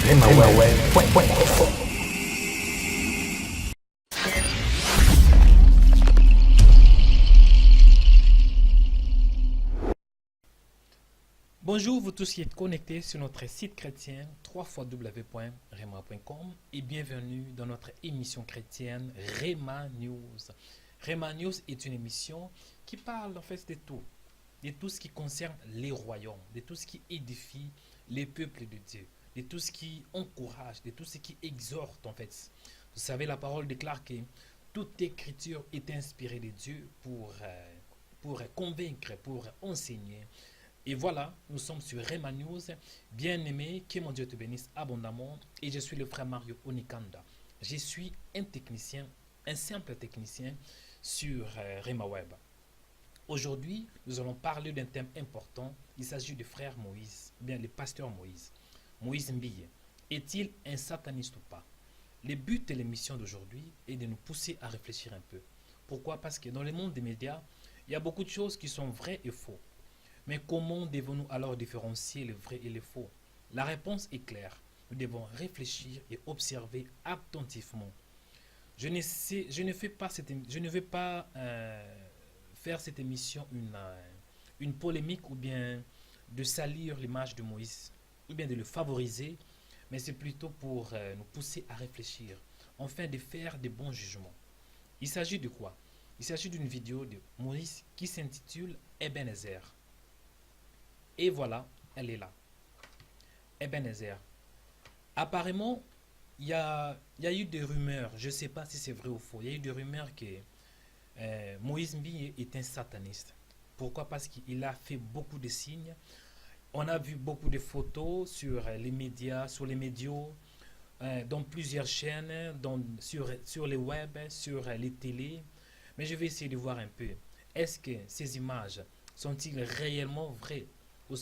RemaWeb.info. Bonjour vous tous qui êtes connectés sur notre site chrétien www.rema.com et bienvenue dans notre émission chrétienne Rema News. Rema News est une émission qui parle en fait de tout ce qui concerne les royaumes, de tout ce qui édifie les peuples de Dieu, de tout ce qui encourage, de tout ce qui exhorte en fait. Vous savez, la parole déclare que toute écriture est inspirée de Dieu pour convaincre, pour enseigner. Et voilà, nous sommes sur Rema News. Bien-aimé, que mon Dieu te bénisse abondamment. Et je suis le frère Mario Onikanda. Je suis un technicien, un simple technicien sur Rema Web. Aujourd'hui, nous allons parler d'un thème important. Il s'agit du frère Moïse, ou bien le pasteur Moïse. Moïse Mbille. Est-il un sataniste ou pas? Le but de l'émission d'aujourd'hui est de nous pousser à réfléchir un peu. Pourquoi? Parce que dans le monde des médias, il y a beaucoup de choses qui sont vraies et fausses. Mais comment devons-nous alors différencier le vrai et le faux? La réponse est claire. Nous devons réfléchir et observer attentivement. Je ne vais pas faire cette émission une polémique ou bien de salir l'image de Moïse ou bien de le favoriser, mais c'est plutôt pour nous pousser à réfléchir, enfin de faire de bons jugements. Il s'agit de quoi? Il s'agit d'une vidéo de Moïse qui s'intitule Ebenezer. Et voilà, elle est là. Ebenezer. Apparemment, il y a eu des rumeurs, je ne sais pas si c'est vrai ou faux, il y a eu des rumeurs que Moïse Mbille est un sataniste. Pourquoi? Parce qu'il a fait beaucoup de signes. On a vu beaucoup de photos sur les médias, dans plusieurs chaînes, sur les web, sur les télés. Mais je vais essayer de voir un peu. Est-ce que ces images sont-ils réellement vraies? Ou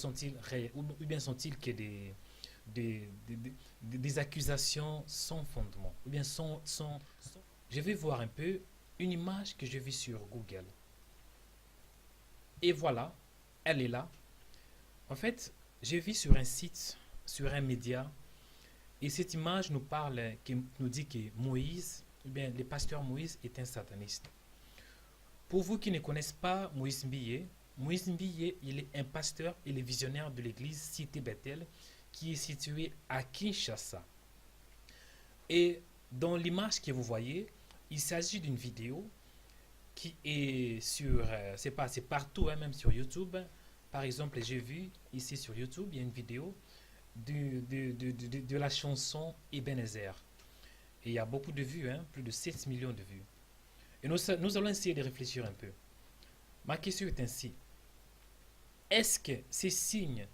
bien sont-ils que des accusations sans fondement? Ou bien je vais voir un peu une image que je vis sur Google. Et voilà, elle est là. En fait, je vis sur un site, sur un média, et cette image nous dit que Moïse, ou bien le pasteur Moïse est un sataniste. Pour vous qui ne connaissez pas Moïse Mbille, il est un pasteur et le visionnaire de l'église Cité Bethel qui est située à Kinshasa. Et dans l'image que vous voyez, il s'agit d'une vidéo qui est c'est partout, hein, même sur YouTube. Par exemple, j'ai vu ici sur YouTube, il y a une vidéo de la chanson Ebenezer. Et il y a beaucoup de vues, hein, plus de 7 millions de vues. Et nous allons essayer de réfléchir un peu. Ma question est ainsi. Est-ce que ces signes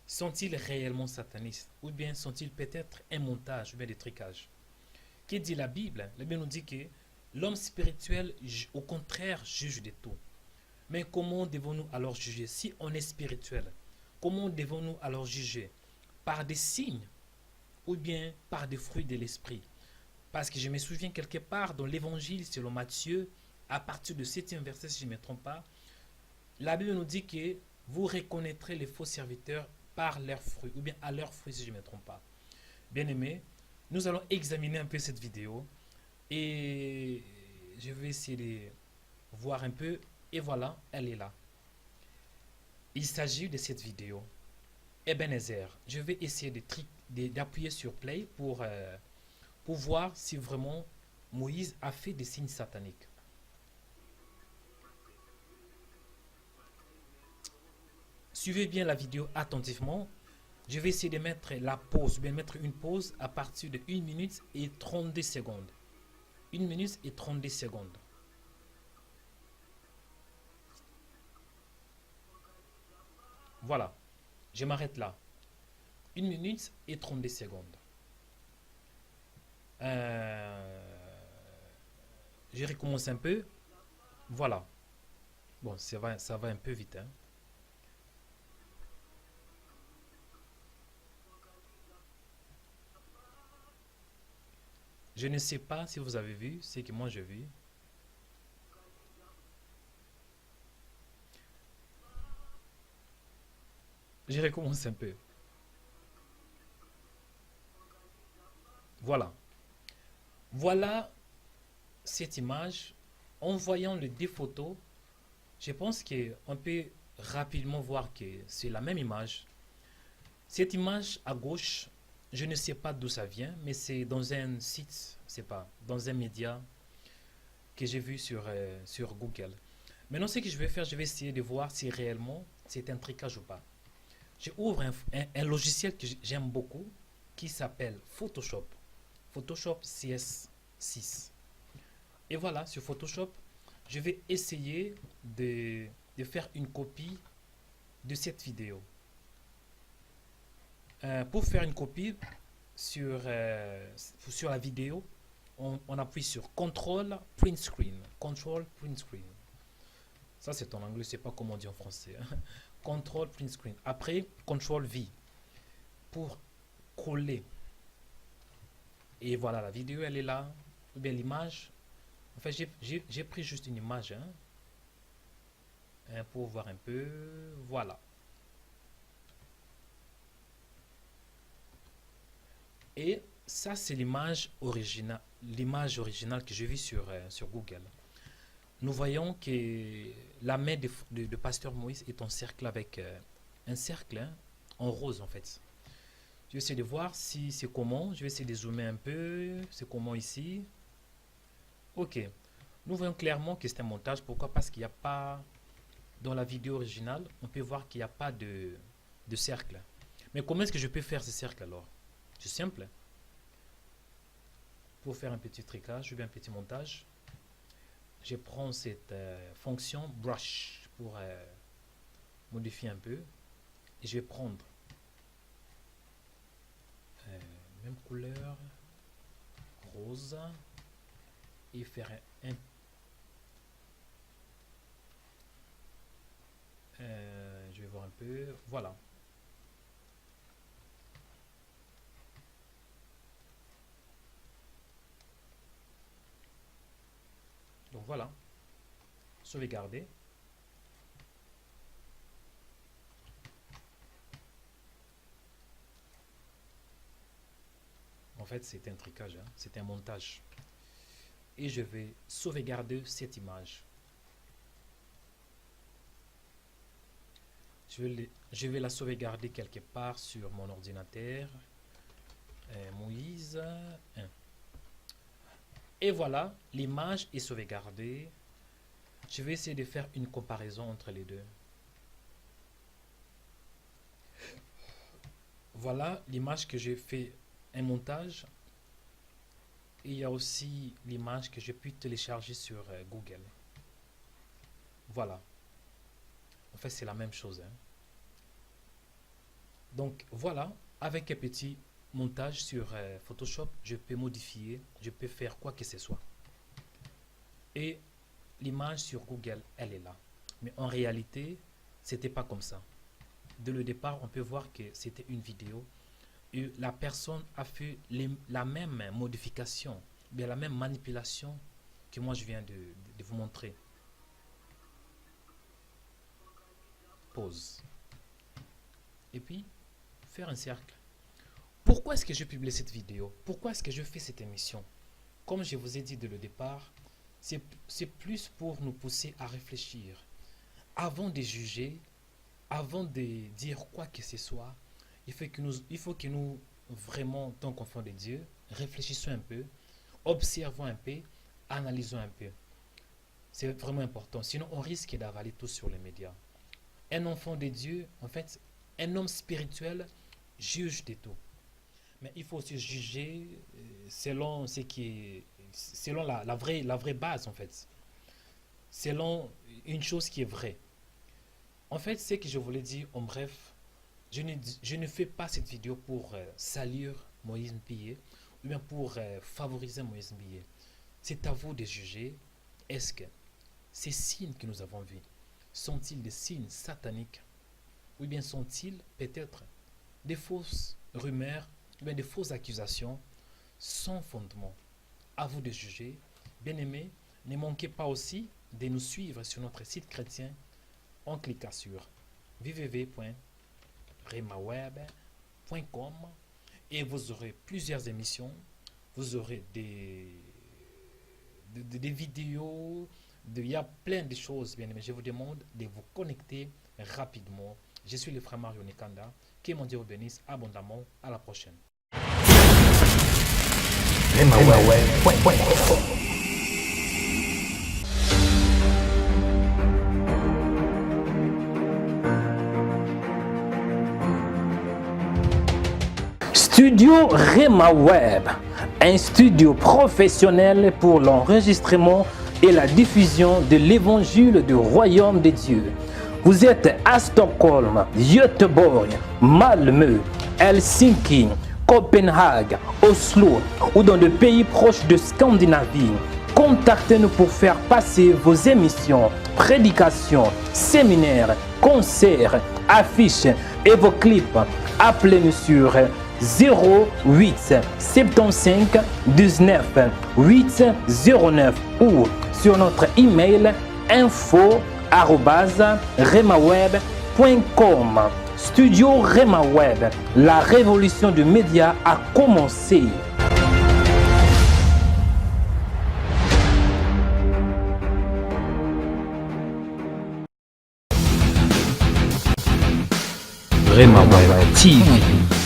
sont-ils réellement satanistes? Ou bien sont-ils peut-être un montage ou bien des trucages? Que dit la Bible? La Bible nous dit que l'homme spirituel, au contraire, juge de tout. Mais comment devons-nous alors juger? Si on est spirituel, comment devons-nous alors juger? Par des signes ou bien par des fruits de l'esprit? Parce que je me souviens quelque part dans l'évangile selon Matthieu, à partir du 7e verset, si je ne me trompe pas, la Bible nous dit que vous reconnaîtrez les faux serviteurs par leurs fruits, ou bien à leurs fruits si je ne me trompe pas. Bien aimé, nous allons examiner un peu cette vidéo et je vais essayer de voir un peu. Et voilà, elle est là. Il s'agit de cette vidéo. Ebenezer. Je vais essayer d'appuyer sur play pour voir si vraiment Moïse a fait des signes sataniques. Suivez bien la vidéo attentivement. Je vais essayer de mettre la pause, bien mettre une pause à partir de 1 minute et 32 secondes. 1 minute et 32 secondes. Voilà, je m'arrête là. 1 minute et 32 secondes. Je recommence un peu. Voilà. Bon, ça va un peu vite, hein. Je ne sais pas si vous avez vu ce que moi j'ai vu. Je recommence un peu. Voilà. Voilà cette image. En voyant les deux photos, je pense qu'on peut rapidement voir que c'est la même image. Cette image à gauche, je ne sais pas d'où ça vient, mais c'est dans un site, c'est pas, dans un média que j'ai vu sur Google. Maintenant, ce que je vais faire, je vais essayer de voir si réellement c'est un tricage ou pas. J'ouvre un logiciel que j'aime beaucoup qui s'appelle Photoshop. Photoshop CS6. Et voilà, sur Photoshop, je vais essayer de faire une copie de cette vidéo. Pour faire une copie sur la vidéo, on appuie sur Control Print Screen. Control Print Screen. Ça, c'est en anglais, je ne sais pas comment on dit en français. Control Print Screen. Après, Control V pour coller. Et voilà, la vidéo, elle est là. Ou bien l'image. En fait, j'ai pris juste une image pour voir un peu. Voilà. Et ça, c'est l'image originale que j'ai vue sur Google. Nous voyons que la main de Pasteur Moïse est en cercle avec un cercle en rose en fait. Je vais essayer de voir si c'est comment. Je vais essayer de zoomer un peu. C'est comment ici. Ok. Nous voyons clairement que c'est un montage. Pourquoi? Parce qu'il n'y a pas, dans la vidéo originale, on peut voir qu'il n'y a pas de cercle. Mais comment est-ce que je peux faire ce cercle alors? C'est simple. Pour faire un petit tricage, je vais un petit montage. Je prends cette fonction brush pour modifier un peu. Et je vais prendre même couleur, rose, et faire un je vais voir un peu, voilà. Donc voilà, sauvegarder. En fait, c'est un tricage, hein, c'est un montage. Et je vais sauvegarder cette image. Je vais la sauvegarder quelque part sur mon ordinateur. Moïse 1. Et voilà, l'image est sauvegardée. Je vais essayer de faire une comparaison entre les deux. Voilà l'image que j'ai fait un montage. Et il y a aussi l'image que j'ai pu télécharger sur Google. Voilà. En fait, c'est la même chose. Hein. Donc voilà, avec un petit montage sur Photoshop, je peux modifier, je peux faire quoi que ce soit. Et l'image sur Google, elle est là. Mais en réalité, c'était pas comme ça. Dès le départ, on peut voir que c'était une vidéo et la personne a fait la même modification, bien la même manipulation que moi je viens de vous montrer. Pause. Et puis, faire un cercle. Pourquoi est-ce que je publie cette vidéo? Pourquoi est-ce que je fais cette émission? Comme je vous ai dit dès le départ, c'est plus pour nous pousser à réfléchir. Avant de juger, avant de dire quoi que ce soit, il faut que nous vraiment, tant qu'enfants de Dieu, réfléchissons un peu, observons un peu, analysons un peu. C'est vraiment important. Sinon, on risque d'avaler tout sur les médias. Un enfant de Dieu, en fait, un homme spirituel juge de tout. Mais il faut aussi juger selon ce qui est, selon la vraie base, en fait. Selon une chose qui est vraie. En fait, ce que je voulais dire, en bref, je ne fais pas cette vidéo pour salir Moïse Mpillé ou bien pour favoriser Moïse Mpillé. C'est à vous de juger. Est-ce que ces signes que nous avons vus sont-ils des signes sataniques ou bien sont-ils peut-être des fausses rumeurs ou bien des fausses accusations sans fondement? À vous de juger. Bien-aimés, ne manquez pas aussi de nous suivre sur notre site chrétien en cliquant sur www.remaweb.com et vous aurez plusieurs émissions vous aurez des vidéos, il y a plein de choses, bien aimé. Je vous demande de vous connecter rapidement. Je suis le frère Mario Nikanda. Que mon Dieu vous bénisse abondamment. À la prochaine. Studio Rema Web, un studio professionnel pour l'enregistrement et la diffusion de l'évangile du royaume de Dieu. Vous êtes à Stockholm, Göteborg, Malmö, Helsinki, Copenhague, Oslo ou dans des pays proches de Scandinavie. Contactez-nous pour faire passer vos émissions, prédications, séminaires, concerts, affiches et vos clips. Appelez-nous sur 08 75 19 809 ou sur notre email info@remaweb.com. Studio Rema Web, la révolution du média a commencé. Rema Web TV.